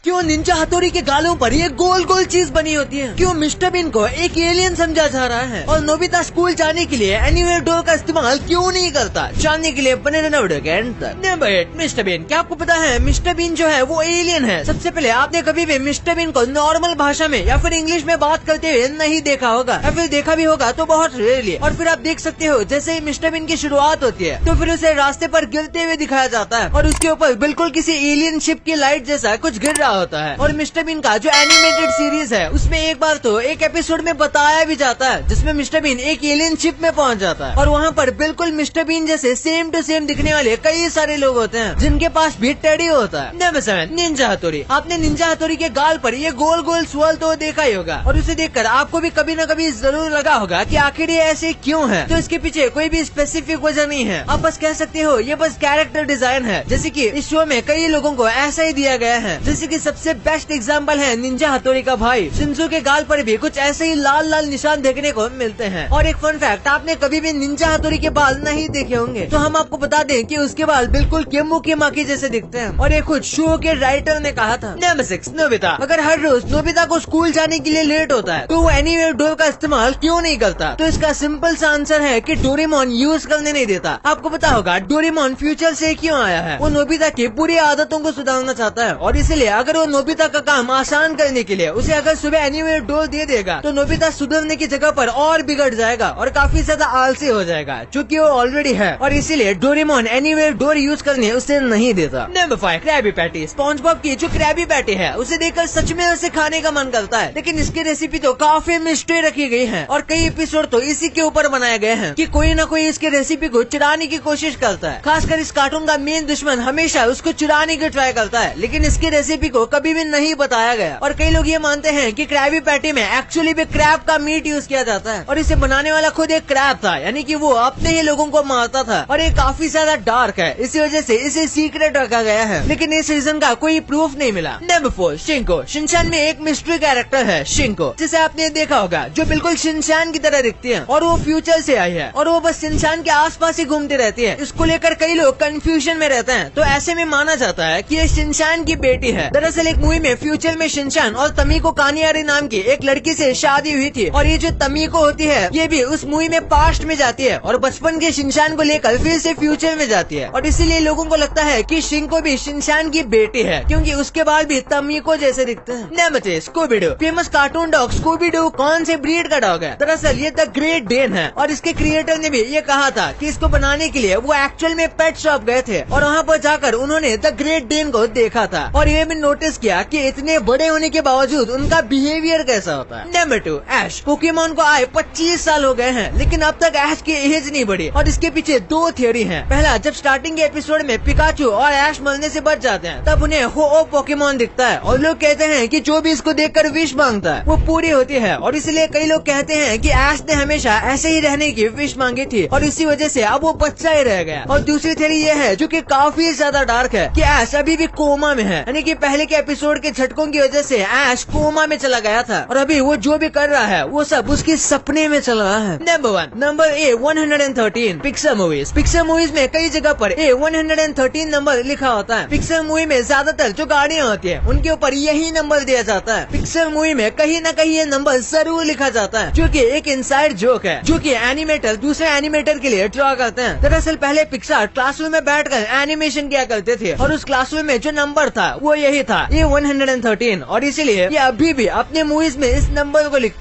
क्यों निंजा हथौड़ी के गालों पर ये गोल गोल चीज बनी होती है? क्यों मिस्टर बीन को एक एलियन समझा जा रहा है? और नोबिता स्कूल जाने के लिए एनीवेयर डोर का इस्तेमाल क्यों नहीं करता? जानने के लिए बने रहना वीडियो के एंड तक। Number 8, mister Bean. क्या आपको पता है मिस्टर बीन जो है वो एलियन है? सबसे पहले आपने कभी भी मिस्टर बीन को नॉर्मल भाषा में या फिर इंग्लिश में बात करते हुए नहीं देखा होगा, या फिर देखा भी होगा तो बहुत रेयरली। और फिर आप देख सकते हो जैसे ही मिस्टर बीन की शुरुआत होती है तो फिर उसे रास्ते पर गिरते हुए दिखाया जाता है और उसके ऊपर बिल्कुल किसी एलियन शिप की लाइट जैसा कुछ गिर रहा होता है। और मिस्टर बीन का जो एनिमेटेड सीरीज है उसमें एक बार तो एक एपिसोड में बताया भी जाता है जिसमें मिस्टर बीन एक एलियन शिप में पहुंच जाता है और वहाँ पर बिल्कुल मिस्टर बीन जैसे सेम टू सेम दिखने वाले कई सारे लोग होते हैं जिनके पास भी टेडी होता है। नंबर 7, निंजा हथौड़ी। आपने निंजा हथौड़ी के गाल पर ये गोल गोल स्वल तो देखा ही होगा और उसे देखकर आपको भी कभी न कभी जरूर लगा होगा कि आखिर ये ऐसे क्यों है। तो इसके पीछे कोई भी स्पेसिफिक वजह नहीं है, आप बस कह सकते हो ये बस कैरेक्टर डिजाइन है। जैसे कि इस शो में कई लोगों को ऐसा ही दिया गया है। जैसे कि सबसे बेस्ट एग्जाम्पल है निंजा हथौड़ी का भाई शिंजो के गाल पर भी कुछ ऐसे ही लाल लाल निशान देखने को मिलते हैं। और एक फन फैक्ट, आपने कभी भी निंजा हथौड़ी के बाल नहीं देखे होंगे तो हम आपको बता दें कि उसके बाल बिल्कुल केम्बू के माकी जैसे दिखते हैं। और ये खुद शो के राइटर ने कहा था। Number 6, Nobita. अगर हर रोज नोबिता को स्कूल जाने के लिए लेट होता है तो वो एनीवेयर डोर का इस्तेमाल क्यों नहीं करता? तो इसका सिंपल सा आंसर है कि डोरेमोन यूज करने नहीं देता। आपको पता होगा डोरेमोन फ्यूचर से क्यों आया है? वो नोबिता की पूरी आदतों को सुधारना चाहता है और इसलिए अगर वो नोबिता का काम आसान करने के लिए उसे अगर सुबह एनीवेयर डोर दे देगा तो नोबिता सुधरने की जगह पर और बिगड़ जाएगा और काफी ज्यादा आलसी हो जाएगा चूँकि वो ऑलरेडी है। और इसीलिए डोरेमोन एनीवेयर डोर यूज करने उसे नहीं देता। Number 5, Krabby Patty. SpongeBob की जो क्रैबी पैटी है उसे देखकर सच में उसे खाने का मन करता है, लेकिन इसकी रेसिपी तो काफी मिस्ट्री रखी गई है और कई एपिसोड तो इसी के ऊपर बनाए गए हैं कि कोई न कोई इसकी रेसिपी को चुराने की कोशिश करता है। खासकर इस कार्टून का मेन दुश्मन हमेशा उसको चुराने की ट्राई करता है, लेकिन इसकी रेसिपी को कभी भी नहीं बताया गया। और कई लोग ये मानते हैं कि क्रैबी पैटी में एक्चुअली भी क्रैब का मीट यूज किया जाता है और इसे बनाने वाला खुद एक क्रैब था, यानी कि वो अपने ही लोगों को मारता था। और ये काफी ज्यादा डार्क है, इसी वजह से इसे सीक्रेट रखा गया है, लेकिन इस रीजन का कोई प्रूफ नहीं मिला। Number 4, Shinco. शिनचैन में एक मिस्ट्री कैरेक्टर है शिंको, जिसे आपने देखा होगा, जो बिल्कुल शिनचैन की तरह दिखती है और वो फ्यूचर से आई है और वो बस शिनचैन के आसपास ही घूमती रहती है। इसको लेकर कई लोग कंफ्यूजन में रहते हैं, तो ऐसे में माना जाता है कि ये शिनचैन की बेटी है। दरअसल एक मूवी में फ्यूचर में शिनचैन और तमीको कानियारी नाम की एक लड़की से शादी हुई थी और ये जो तमीको होती है ये भी उस मूवी में पास्ट में जाती है और बचपन के शिनचैन को लेकर फिर से फ्यूचर में जाती है और इसीलिए लोगों को लगता है कि शिंको भी शिनचैन की बेटी है क्योंकि उसके बाल भी तमीको जैसे दिखते हैं। Number 6, Scooby Doo. Famous cartoon dog Scooby Doo कौन से ब्रीड का डॉग है? दरअसल ये द ग्रेट डेन है और इसके क्रिएटर ने भी ये कहा था कि इसको बनाने के लिए वो एक्चुअल में पेट शॉप गए थे और वहाँ पर जाकर उन्होंने द ग्रेट डेन को देखा था और ये भी नोटिस किया कि इतने बड़े होने के बावजूद उनका बिहेवियर कैसा होता है। नंबर 2, ऐश। पोकेमोन को आए 25 साल हो गए हैं लेकिन अब तक ऐश की एज नहीं बढ़ी और इसके पीछे 2 थियोरी हैं। पहला, जब स्टार्टिंग के एपिसोड में पिकाचू और ऐश मरने से बच जाते हैं तब उन्हें हो पोकेमोन दिखता है और लोग कहते हैं कि जो भी इसको देखकर विश मांगता है वो पूरी होती है और इसलिए कई लोग कहते हैं कि ऐश ने हमेशा ऐसे ही रहने की विश मांगी थी और इसी वजह से अब वो बच्चा ही रह गया। और दूसरी थियोरी ये है जो कि काफी ज्यादा डार्क है कि ऐश अभी भी कोमा में है, यानी कि पहले के एपिसोड के झटकों की वजह से ऐश कोमा में चला गया था और अभी वो जो भी कर रहा है वो सब उसके सपने में चल रहा है। Number 1, number 113, Pixar movies. Pixar movies में कई जगह पर 113 नंबर लिखा होता है। पिक्सर मूवी में ज्यादातर जो गाड़ियाँ होती है उनके ऊपर यही नंबर दिया जाता है। पिक्सर मूवी में कहीं न कहीं ये नंबर जरूर लिखा जाता है जो कि एक इनसाइड जोक है जो कि एनिमेटर दूसरे एनिमेटर के लिए ड्रॉ करते हैं। दरअसल पहले पिक्सर क्लासरूम में बैठकर एनिमेशन किया करते थे और उस क्लासरूम में जो नंबर था वो यही था 113 और इसीलिए ये अभी भी अपने मूवीज में इस नंबर को लिखते हैं।